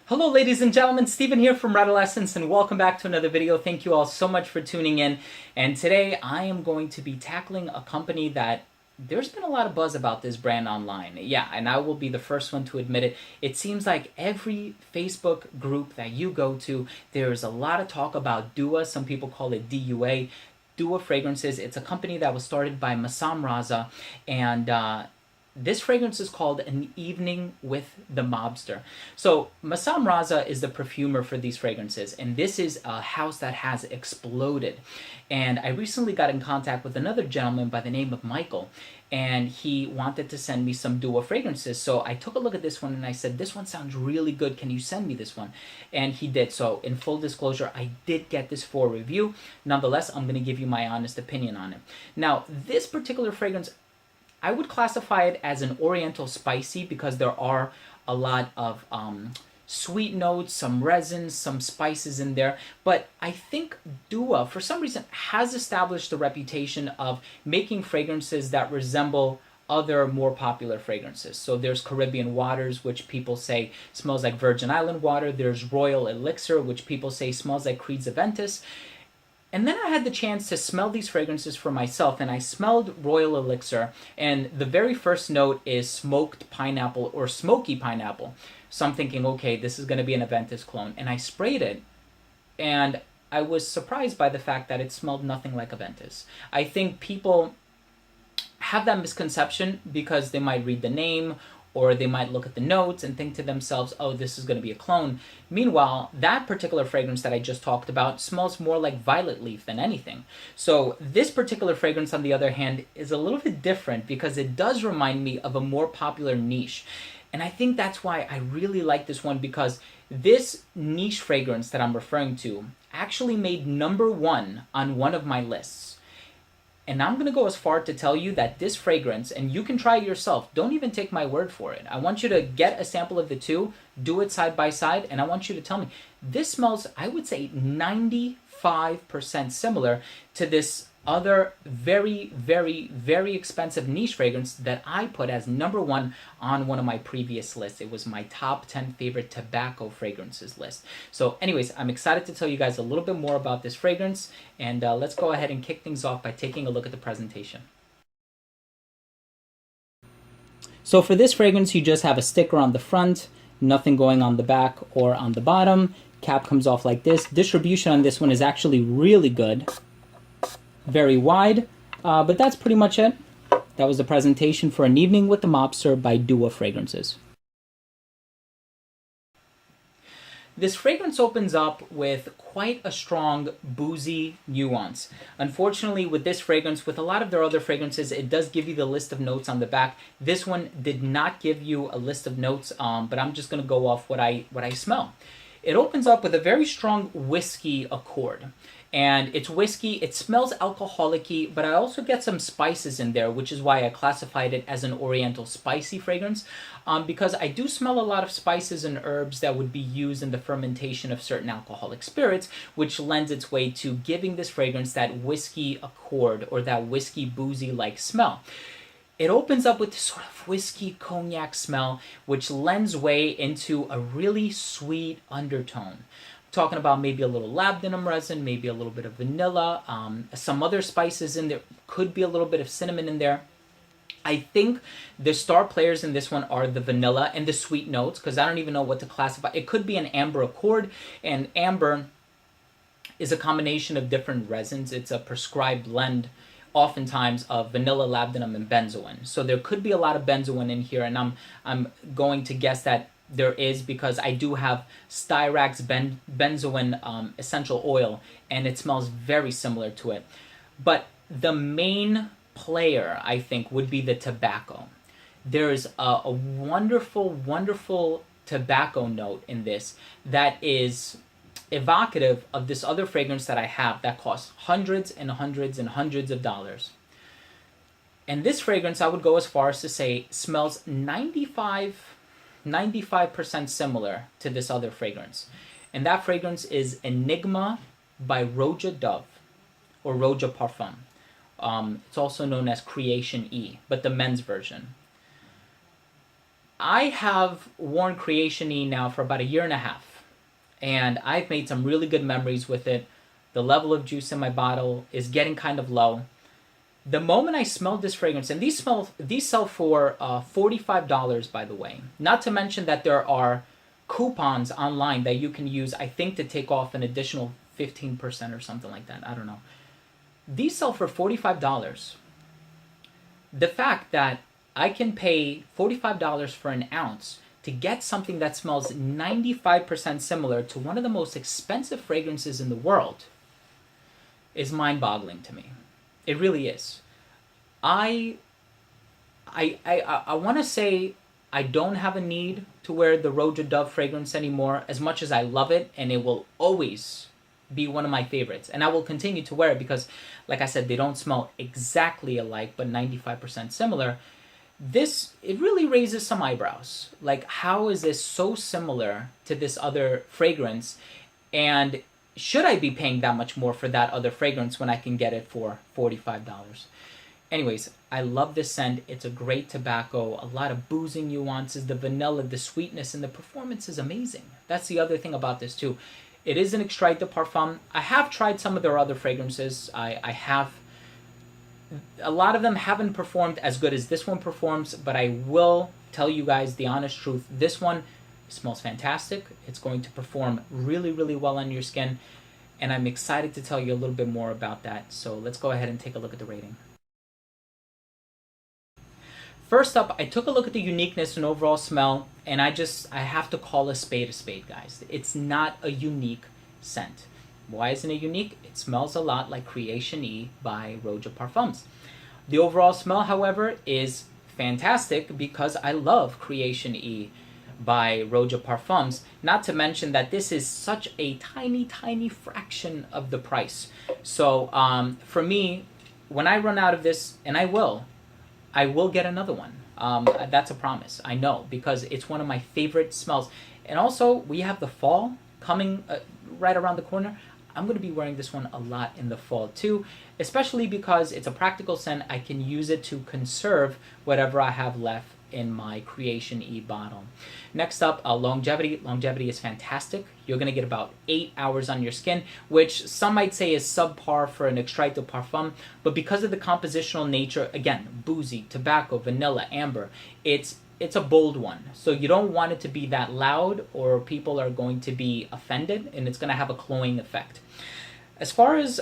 Hello ladies and gentlemen, Stephen here from Radolescence and welcome back to another video. Thank you all so much for tuning in. And today I am going to be tackling a company that there's been a lot of buzz about this brand online. Yeah, and I will be the first one to admit it. It seems like every Facebook group that you go to, there's a lot of talk about Dua. Some people call it DUA. Dua Fragrances. It's a company that was started by Massam Raza, and this fragrance is called An Evening with the Mobster. So Massam Raza is the perfumer for these fragrances, and this is a house that has exploded. And I recently got in contact with another gentleman by the name of Michael, and he wanted to send me some Dua fragrances. So I took a look at this one and I said, this one sounds really good. Can you send me this one? And he did. So in full disclosure, I did get this for review. Nonetheless, I'm going to give you my honest opinion on it. Now, this particular fragrance, I would classify it as an oriental spicy because there are a lot of sweet notes, some resins, some spices in there. But I think Dua, for some reason, has established the reputation of making fragrances that resemble other more popular fragrances. So there's Caribbean Waters, which people say smells like Virgin Island water. There's Royal Elixir, which people say smells like Creed's Aventus. And then I had the chance to smell these fragrances for myself, and I smelled Royal Elixir, and the very first note is smoked pineapple or smoky pineapple. So I'm thinking, okay, this is going to be an Aventus clone. And I sprayed it, and I was surprised by the fact that it smelled nothing like Aventus. I think people have that misconception because they might read the name or they might look at the notes and think to themselves, oh, this is going to be a clone. Meanwhile, that particular fragrance that I just talked about smells more like violet leaf than anything. So this particular fragrance, on the other hand, is a little bit different because it does remind me of a more popular niche. And I think that's why I really like this one, because this niche fragrance that I'm referring to actually made #1 on one of my lists. And I'm going to go as far to tell you that this fragrance, and you can try it yourself, don't even take my word for it. I want you to get a sample of the two, do it side by side, and I want you to tell me. This smells, I would say, 95% similar to this other very, very, very expensive niche fragrance that I put as #1 on one of my previous lists. It was my top 10 favorite tobacco fragrances list. So anyways, I'm excited to tell you guys a little bit more about this fragrance, and let's go ahead and kick things off by taking a look at the presentation. So for this fragrance, you just have a sticker on the front, nothing going on the back or on the bottom. Cap comes off like this. Distribution on this one is actually really good. Very wide, but that's pretty much it. That was the presentation for An Evening with the Mobster by Dua Fragrances. This fragrance opens up with quite a strong boozy nuance. Unfortunately, with this fragrance, with a lot of their other fragrances, it does give you the list of notes on the back. This one did not give you a list of notes, but I'm just going to go off what I smell. It opens up with a very strong whiskey accord. And it's whiskey, it smells alcoholic-y, but I also get some spices in there, which is why I classified it as an oriental spicy fragrance, because I do smell a lot of spices and herbs that would be used in the fermentation of certain alcoholic spirits, which lends its way to giving this fragrance that whiskey accord or that whiskey boozy-like smell. It opens up with this sort of whiskey cognac smell, which lends way into a really sweet undertone. Talking about maybe a little labdanum resin, maybe a little bit of vanilla, some other spices in there, could be a little bit of cinnamon in there. I think the star players in this one are the vanilla and the sweet notes, because I don't even know what to classify. It could be an amber accord, and amber is a combination of different resins. It's a prescribed blend oftentimes of vanilla, labdanum, and benzoin. So there could be a lot of benzoin in here, and I'm going to guess that there is, because I do have Styrax benzoin essential oil, and it smells very similar to it. But the main player, I think, would be the tobacco. There's a wonderful, wonderful tobacco note in this that is evocative of this other fragrance that I have that costs hundreds and hundreds and hundreds of dollars. And this fragrance, I would go as far as to say, smells 95% similar to this other fragrance. And that fragrance is Enigma by Roja Dove, or Roja Parfum. It's also known as Creation E, but the men's version. I have worn Creation E now for about a year and a half, and I've made some really good memories with it. The level of juice in my bottle is getting kind of low. The moment I smelled this fragrance, and these sell for $45, by the way. Not to mention that there are coupons online that you can use, I think, to take off an additional 15% or something like that. I don't know. These sell for $45. The fact that I can pay $45 for an ounce to get something that smells 95% similar to one of the most expensive fragrances in the world is mind-boggling to me. It really is. I want to say I don't have a need to wear the Roja Dove fragrance anymore, as much as I love it, and it will always be one of my favorites. And I will continue to wear it because, like I said, they don't smell exactly alike, but 95% similar. It really raises some eyebrows. Like, how is this so similar to this other fragrance? And should I be paying that much more for that other fragrance when I can get it for $45? Anyways, I love this scent. It's a great tobacco, a lot of boozing nuances, the vanilla, the sweetness, and the performance is amazing. That's the other thing about this too. It is an extrait de parfum. I have tried some of their other fragrances. I have. A lot of them haven't performed as good as this one performs, but I will tell you guys the honest truth. This one smells fantastic. It's going to perform really, really well on your skin, and I'm excited to tell you a little bit more about that. So let's go ahead and take a look at the rating. First up, I took a look at the uniqueness and overall smell, and I have to call a spade, guys. It's not a unique scent. Why isn't it unique? It smells a lot like Creation E by Roja Parfums. The overall smell, however, is fantastic because I love Creation E by Roja Parfums. Not to mention that this is such a tiny, tiny fraction of the price. So for me, when I run out of this, and I will get another one. That's a promise, I know, because it's one of my favorite smells. And also, we have the fall coming right around the corner. I'm going to be wearing this one a lot in the fall too, especially because it's a practical scent. I can use it to conserve whatever I have left in my Creation E bottle. Next up, longevity. Longevity is fantastic. You're going to get about 8 hours on your skin, which some might say is subpar for an extrait de parfum, but because of the compositional nature, again, boozy, tobacco, vanilla, amber, it's a bold one. So you don't want it to be that loud or people are going to be offended, and it's going to have a cloying effect. As far as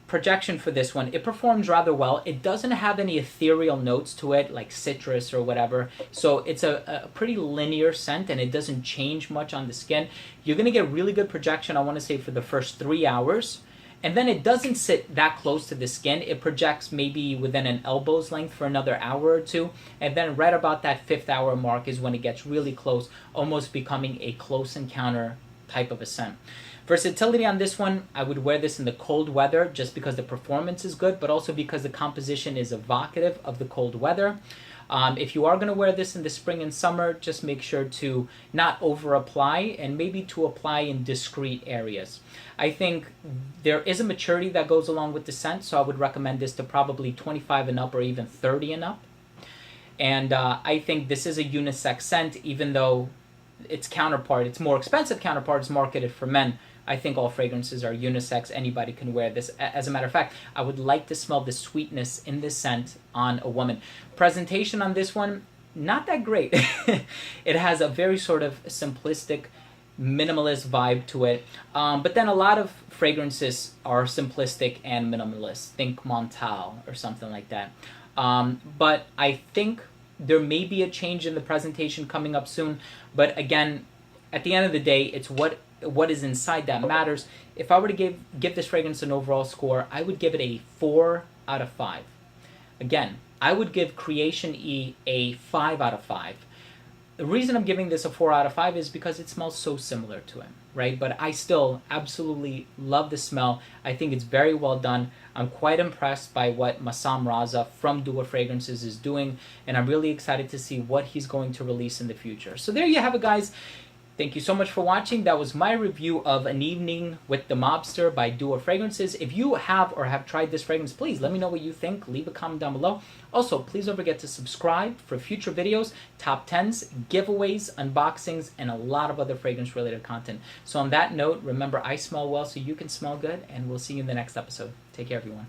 projection for this one, it performs rather well. It doesn't have any ethereal notes to it like citrus or whatever, so it's a pretty linear scent and it doesn't change much on the skin. You're going to get really good projection, I want to say, for the first 3 hours, and then it doesn't sit that close to the skin. It projects maybe within an elbow's length for another hour or two, and then right about that 5th hour mark is when it gets really close, almost becoming a close encounter type of a scent. Versatility on this one, I would wear this in the cold weather just because the performance is good, but also because the composition is evocative of the cold weather. If you are going to wear this in the spring and summer, just make sure to not over apply and maybe to apply in discrete areas. I think there is a maturity that goes along with the scent, so I would recommend this to probably 25 and up or even 30 and up. And I think this is a unisex scent, even though its more expensive counterpart is marketed for men. I think all fragrances are unisex. Anybody can wear this. As a matter of fact, I would like to smell the sweetness in this scent on a woman. Presentation on this one, not that great. It has a very sort of simplistic, minimalist vibe to it. But then a lot of fragrances are simplistic and minimalist. Think Montal or something like that. But I think there may be a change in the presentation coming up soon. But again, at the end of the day, it's what is inside that matters. If I were to give this fragrance an overall score, I would give it a 4 out of 5. Again, I would give Creation E a 5 out of 5. The reason I'm giving this a 4 out of 5 is because it smells so similar to him, right? But I still absolutely love the smell. I think it's very well done. I'm quite impressed by what Massam Raza from Dua Fragrances is doing, and I'm really excited to see what he's going to release in the future. So there you have it, guys. Thank you so much for watching. That was my review of An Evening with the Mobster by Duo Fragrances. If you have or have tried this fragrance, please let me know what you think. Leave a comment down below. Also, please don't forget to subscribe for future videos, top 10s, giveaways, unboxings, and a lot of other fragrance-related content. So on that note, remember, I smell well so you can smell good, and we'll see you in the next episode. Take care, everyone.